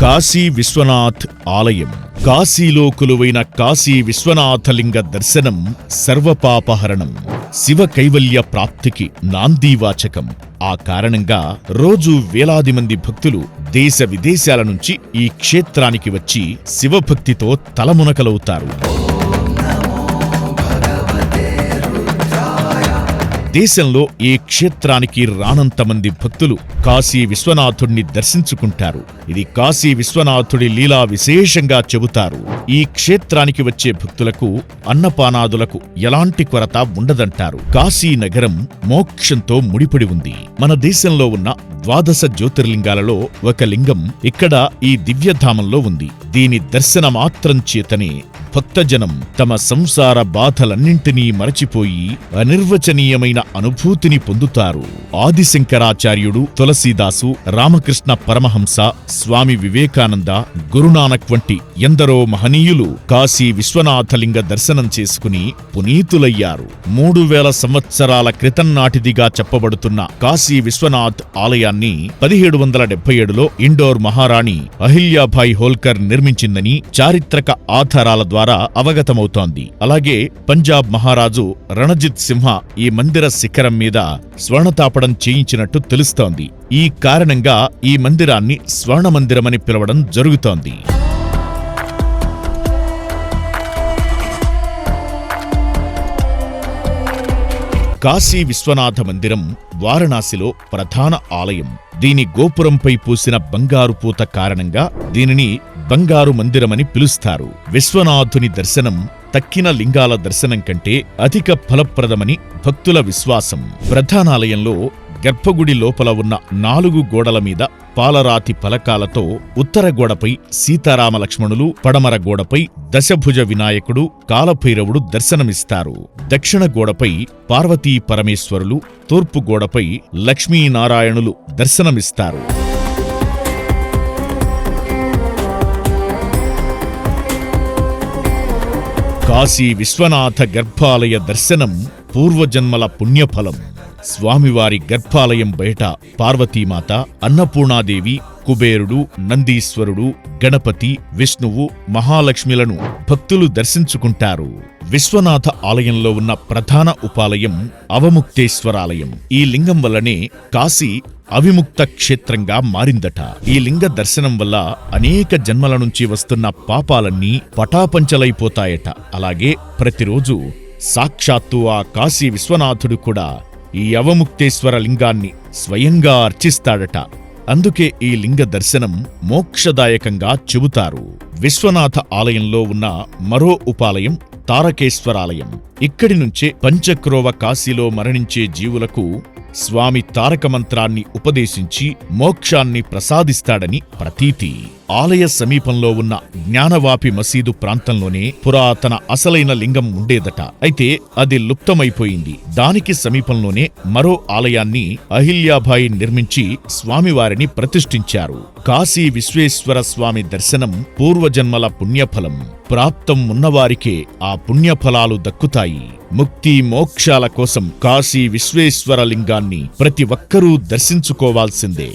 కాశీ విశ్వనాథ్ ఆలయం. కాశీలో కొలువైన కాశీ విశ్వనాథలింగ దర్శనం సర్వపాపహరణం, శివ కైవల్య ప్రాప్తికి నాందీవాచకం. ఆ కారణంగా రోజూ వేలాది మంది భక్తులు దేశ విదేశాల నుంచి ఈ క్షేత్రానికి వచ్చి శివభక్తితో తలమునకలవుతారు. దేశంలో ఈ క్షేత్రానికి రానంతమంది భక్తులు కాశీ విశ్వనాథుణ్ణి దర్శించుకుంటారు. ఇది కాశీ విశ్వనాథుడి లీలా విశేషంగా చెబుతారు. ఈ క్షేత్రానికి వచ్చే భక్తులకు అన్నపానాదులకు ఎలాంటి కొరత ఉండదంటారు. కాశీ నగరం మోక్షంతో ముడిపడి ఉంది. మన దేశంలో ఉన్న 12 జ్యోతిర్లింగాలలో ఒక లింగం ఇక్కడ ఈ దివ్యధామంలో ఉంది. దీని దర్శనమాత్రం చేతనే భక్తజనం తమ సంసార బాధలన్నింటినీ మరచిపోయి అనిర్వచనీయమైన అనుభూతిని పొందుతారు. ఆదిశంకరాచార్యుడు, తులసీదాసు, రామకృష్ణ పరమహంస, స్వామి వివేకానంద, గురునానక్ వంటి ఎందరో మహనీయులు కాశీ విశ్వనాథలింగ దర్శనం చేసుకుని పునీతులయ్యారు. 3000 సంవత్సరాల క్రితం నాటిదిగా చెప్పబడుతున్న కాశీ విశ్వనాథ్ ఆలయాన్ని 1777లో ఇండోర్ మహారాణి అహిల్యాభాయ్ హోల్కర్ నిర్మించిందని చారిత్రక ఆధారాల ద్వారా అవగతమవుతోంది. అలాగే పంజాబ్ మహారాజు రణజిత్ సింహ ఈ మందిర శిఖరం మీద స్వర్ణతాపడం చేయించినట్టు తెలుస్తోంది. ఈ కారణంగా ఈ మందిరాన్ని స్వర్ణమందిరమని పిలవడం జరుగుతోంది. కాశీ విశ్వనాథ మందిరం వారణాసిలో ప్రధాన ఆలయం. దీని గోపురంపై పూసిన బంగారు పూత కారణంగా దీనిని బంగారు మందిరమని పిలుస్తారు. విశ్వనాథుని దర్శనం తక్కిన లింగాల దర్శనం కంటే అధిక ఫలప్రదమని భక్తుల విశ్వాసం. ప్రధానాలయంలో గర్భగుడి లోపల ఉన్న 4 గోడల మీద పాలరాతి ఫలకాలతో ఉత్తర గోడపై సీతారామలక్ష్మణులు, పడమర గోడపై దశభుజ వినాయకుడు, కాలభైరవుడు దర్శనమిస్తారు. దక్షిణ గోడపై పార్వతీ పరమేశ్వరులు, తూర్పు గోడపై లక్ష్మీనారాయణులు దర్శనమిస్తారు. కాశీ విశ్వనాథ గర్భాలయ దర్శనం పూర్వజన్మల పుణ్యఫలం. స్వామివారి గర్భాలయం బయట పార్వతీమాత, అన్నపూర్ణాదేవి, కుబేరుడు, నందీశ్వరుడు, గణపతి, విష్ణువు, మహాలక్ష్మిలను భక్తులు దర్శించుకుంటారు. విశ్వనాథ ఆలయంలో ఉన్న ప్రధాన ఉపాలయం అవముక్తేశ్వరాలయం. ఈ లింగం వల్లనే కాశీ అవిముక్త క్షేత్రంగా మారిందట. ఈ లింగ దర్శనం వల్ల అనేక జన్మల నుంచి వస్తున్న పాపాలన్నీ పటాపంచలైపోతాయట. అలాగే ప్రతిరోజు సాక్షాత్తు ఆ కాశీ విశ్వనాథుడు కూడా ఈ అవముక్తేశ్వర లింగాన్ని స్వయంగా అర్చిస్తాడట. అందుకే ఈ లింగ దర్శనం మోక్షదాయకంగా చెబుతారు. విశ్వనాథ ఆలయంలో ఉన్న మరో ఉపాలయం తారకేశ్వరాలయం. ఇక్కడి నుంచే పంచక్రోవ కాశీలో మరణించే జీవులకు స్వామి తారక మంత్రాన్ని ఉపదేశించి మోక్షాన్ని ప్రసాదిస్తాడని ప్రతీతి. ఆలయ సమీపంలో ఉన్న జ్ఞానవాపి మసీదు ప్రాంతంలోనే పురాతన అసలైన లింగం ఉండేదట. అయితే అది లుప్తమైపోయింది. దానికి సమీపంలోనే మరో ఆలయాన్ని అహిల్యాభాయి నిర్మించి స్వామివారిని ప్రతిష్ఠించారు. కాశీ విశ్వేశ్వర స్వామి దర్శనం పూర్వజన్మల పుణ్యఫలం. ప్రాప్తం ఉన్నవారికే ఆ పుణ్యఫలాలు దక్కుతాయి. ముక్తి మోక్షాల కోసం కాశీ విశ్వేశ్వర లింగాన్ని ప్రతి ఒక్కరూ దర్శించుకోవాల్సిందే.